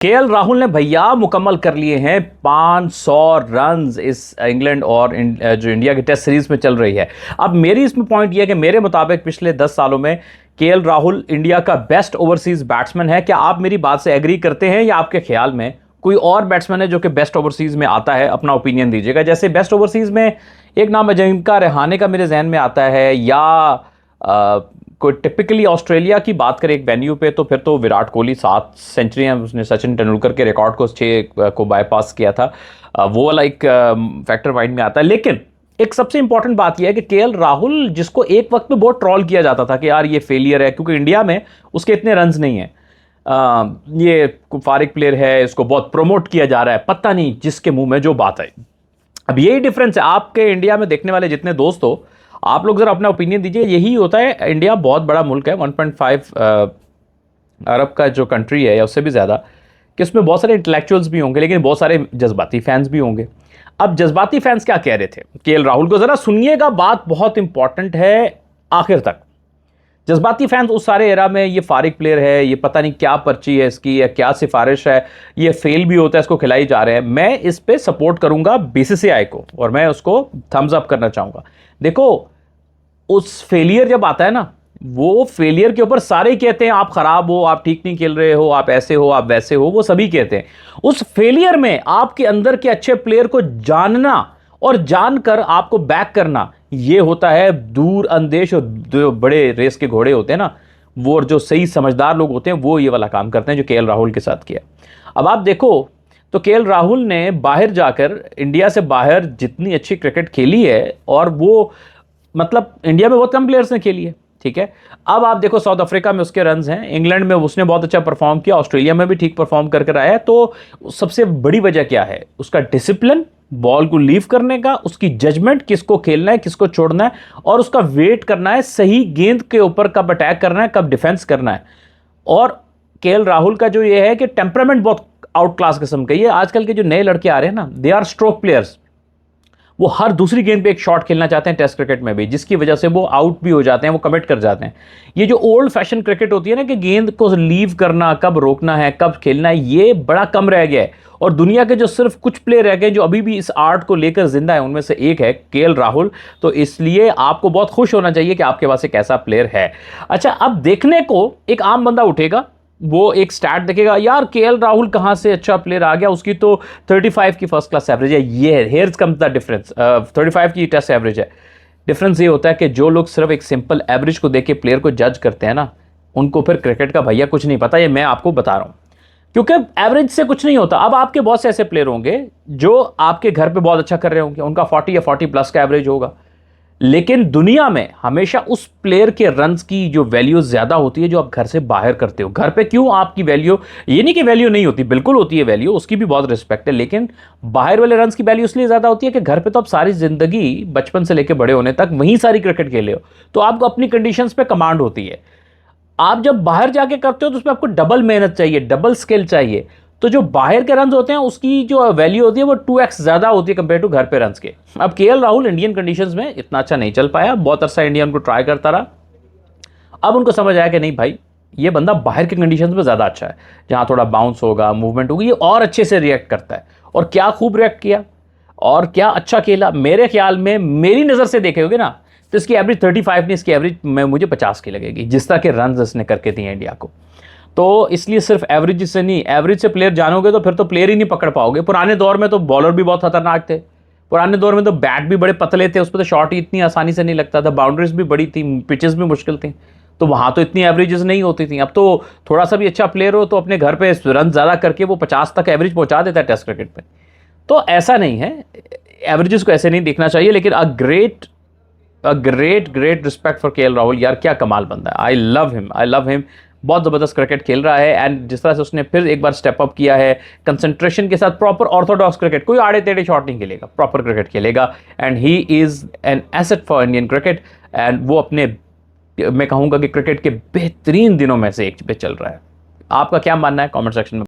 KL Rahul ने भैया मुकम्मल कर लिए हैं 500 रन्स इस इंग्लैंड और जो इंडिया की टेस्ट सीरीज में चल रही है। अब मेरी इसमें पॉइंट यह है कि मेरे मुताबिक पिछले 10 सालों में केएल राहुल इंडिया का बेस्ट ओवरसीज बैट्समैन है। क्या आप मेरी बात से एग्री करते हैं या आपके ख्याल में कोई और बैट्समैन है जो कि बेस्ट ओवरसीज में आता है? अपना ओपिनियन दीजिएगा। जैसे बेस्ट ओवरसीज में एक नाम अजिंक्य रहाणे का मेरे जहन में आता है, या कोई टिपिकली ऑस्ट्रेलिया की बात करें एक वेन्यू पे तो फिर तो विराट कोहली 7 सेंचुरियां उसने सचिन तेंदुलकर के रिकॉर्ड को 6 को बाईपास किया था। वो वाला एक फैक्टर माइंड में आता है। लेकिन एक सबसे इंपॉर्टेंट बात यह है कि केएल राहुल, जिसको एक वक्त में बहुत ट्रॉल किया जाता था कि यार ये फेलियर है क्योंकि इंडिया में उसके इतने रन्स नहीं है, ये फारिक प्लेयर है, इसको बहुत प्रमोट किया जा रहा है, पता नहीं जिसके मुंह में जो बात आई। अब यही डिफरेंस है, आपके इंडिया में देखने वाले जितने दोस्त हो, आप लोग जरा अपना ओपिनियन दीजिए। यही होता है, इंडिया बहुत बड़ा मुल्क है, 1.5 अरब का जो कंट्री है या उससे भी ज़्यादा, कि उसमें बहुत सारे इंटेलेक्चुअल्स भी होंगे लेकिन बहुत सारे जज्बाती फैंस भी होंगे। अब जज्बाती फैंस क्या कह रहे थे केएल राहुल को, ज़रा सुनिएगा, बात बहुत इंपॉर्टेंट है आखिर तक। जज्बाती फैंस उस सारे एरा में ये फारिक प्लेयर है, ये पता नहीं क्या पर्ची है इसकी या क्या सिफारिश है, ये फेल भी होता है, इसको खिलाई जा रहे हैं। मैं इस पे सपोर्ट करूंगा बीसीसीआई को और मैं उसको थम्स अप करना चाहूंगा। देखो, उस फेलियर जब आता है ना, वो फेलियर के ऊपर सारे ही कहते हैं आप खराब हो, आप ठीक नहीं खेल रहे हो, आप ऐसे हो, आप वैसे हो, वो सभी कहते हैं। उस फेलियर में आपके अंदर के अच्छे प्लेयर को जानना और जानकर आपको बैक करना, ये होता है दूर अंदेश। और जो बड़े रेस के घोड़े होते हैं ना, वो जो सही समझदार लोग होते हैं, वो ये वाला काम करते हैं जो केएल राहुल के साथ किया। अब आप देखो तो केएल राहुल ने बाहर जाकर, इंडिया से बाहर जितनी अच्छी क्रिकेट खेली है, और वो मतलब इंडिया में बहुत कम प्लेयर्स ने खेली है, ठीक है। अब आप देखो साउथ अफ्रीका में उसके रन्स हैं, इंग्लैंड में उसने बहुत अच्छा परफॉर्म किया, ऑस्ट्रेलिया में भी ठीक परफॉर्म करके आया है। तो सबसे बड़ी वजह क्या है? उसका डिसिप्लिन, बॉल को लीव करने का, उसकी जजमेंट, किसको खेलना है किसको छोड़ना है, और उसका वेट करना है सही गेंद के ऊपर, कब अटैक करना है कब डिफेंस करना है। और केएल राहुल का जो ये है कि टेम्परामेंट बहुत आउट क्लास किस्म का। ये आजकल के जो नए लड़के आ रहे हैं ना, दे आर स्ट्रोक प्लेयर्स। वो हर दूसरी गेंद पे एक शॉट खेलना चाहते हैं टेस्ट क्रिकेट में भी, जिसकी वजह से वो आउट भी हो जाते हैं, वो कमिट कर जाते हैं। ये जो ओल्ड फैशन क्रिकेट होती है ना, कि गेंद को लीव करना, कब रोकना है कब खेलना है, ये बड़ा कम रह गया है। और दुनिया के जो सिर्फ कुछ प्लेयर रह गए जो अभी भी इस आर्ट को लेकर जिंदा है, उनमें से एक है केएल राहुल। तो इसलिए आपको बहुत खुश होना चाहिए कि आपके पास एक ऐसा प्लेयर है। अच्छा, अब देखने को एक आम बंदा उठेगा, वो एक स्टैट देखेगा, यार केएल राहुल कहां से अच्छा प्लेयर आ गया, उसकी तो 35 की फर्स्ट क्लास एवरेज है। ये हेयर्स कम्स द डिफरेंस, 35 की टेस्ट एवरेज है। डिफरेंस ये होता है कि जो लोग सिर्फ एक सिंपल एवरेज को देख के प्लेयर को जज करते हैं ना, उनको फिर क्रिकेट का भैया कुछ नहीं पता। ये मैं आपको बता रहा हूं, क्योंकि एवरेज से कुछ नहीं होता। अब आपके बहुत से ऐसे प्लेयर होंगे जो आपके घर पे बहुत अच्छा कर रहे होंगे, उनका 40 या 40 प्लस का एवरेज होगा, लेकिन दुनिया में हमेशा उस प्लेयर के रन्स की जो वैल्यू ज्यादा होती है जो आप घर से बाहर करते हो। घर पे क्यों आपकी वैल्यू, ये नहीं कि वैल्यू नहीं होती, बिल्कुल होती है वैल्यू, उसकी भी बहुत रिस्पेक्ट है, लेकिन बाहर वाले रन्स की वैल्यू इसलिए ज्यादा होती है कि घर पे तो आप सारी जिंदगी बचपन से लेकर बड़े होने तक वहीं सारी क्रिकेट खेले हो, तो आपको अपनी कंडीशंस पे कमांड होती है। आप जब बाहर जाके करते हो तो उसमें आपको डबल मेहनत चाहिए, डबल स्किल चाहिए। तो जो बाहर के रन्स होते हैं उसकी जो वैल्यू होती है वो 2x ज्यादा होती है कंपेयर टू घर पे रन्स के। अब केएल राहुल इंडियन कंडीशंस में इतना अच्छा नहीं चल पाया, बहुत अरसा इंडिया उनको ट्राई करता रहा। अब उनको समझ आया कि नहीं भाई, ये बंदा बाहर के कंडीशंस में ज्यादा अच्छा है, जहां थोड़ा बाउंस होगा, मूवमेंट होगी, ये और अच्छे से रिएक्ट करता है। और क्या खूब रिएक्ट किया और क्या अच्छा खेला। मेरे ख्याल में, मेरी नजर से देखे होगे ना, तो इसकी एवरेज 35 नहीं, इसकी एवरेज में मुझे 50 की लगेगी, जिस तरह के रन इसने करके दिए इंडिया को। तो इसलिए सिर्फ एवरेज से नहीं, एवरेज से प्लेयर जानोगे तो फिर तो प्लेयर ही नहीं पकड़ पाओगे। पुराने दौर में तो बॉलर भी बहुत खतरनाक थे, पुराने दौर में तो बैट भी बड़े पतले थे, उस पर तो शॉट ही इतनी आसानी से नहीं लगता था, बाउंड्रीज भी बड़ी थी, पिचेस भी मुश्किल थी, तो वहां तो इतनी एवरेजेस नहीं होती थी। अब तो थोड़ा सा भी अच्छा प्लेयर हो तो अपने घर पे रन ज्यादा करके वो 50 तक एवरेज पहुंचा देता है टेस्ट क्रिकेट में। तो ऐसा नहीं है, एवरेजेस को ऐसे नहीं देखना चाहिए। लेकिन a great respect for KL Rahul. यार क्या कमाल बंदा है, आई लव हिम। बहुत ज़बरदस्त क्रिकेट खेल रहा है, एंड जिस तरह से उसने फिर एक बार स्टेप अप किया है कंसंट्रेशन के साथ, प्रॉपर ऑर्थोडॉक्स क्रिकेट, कोई आड़े टेढ़े शॉट नहीं खेलेगा, प्रॉपर क्रिकेट खेलेगा, and he is an asset for Indian cricket. And वो अपने, मैं कहूँगा कि क्रिकेट के बेहतरीन दिनों में से एक पे चल रहा है। आपका क्या मानना है कमेंट सेक्शन में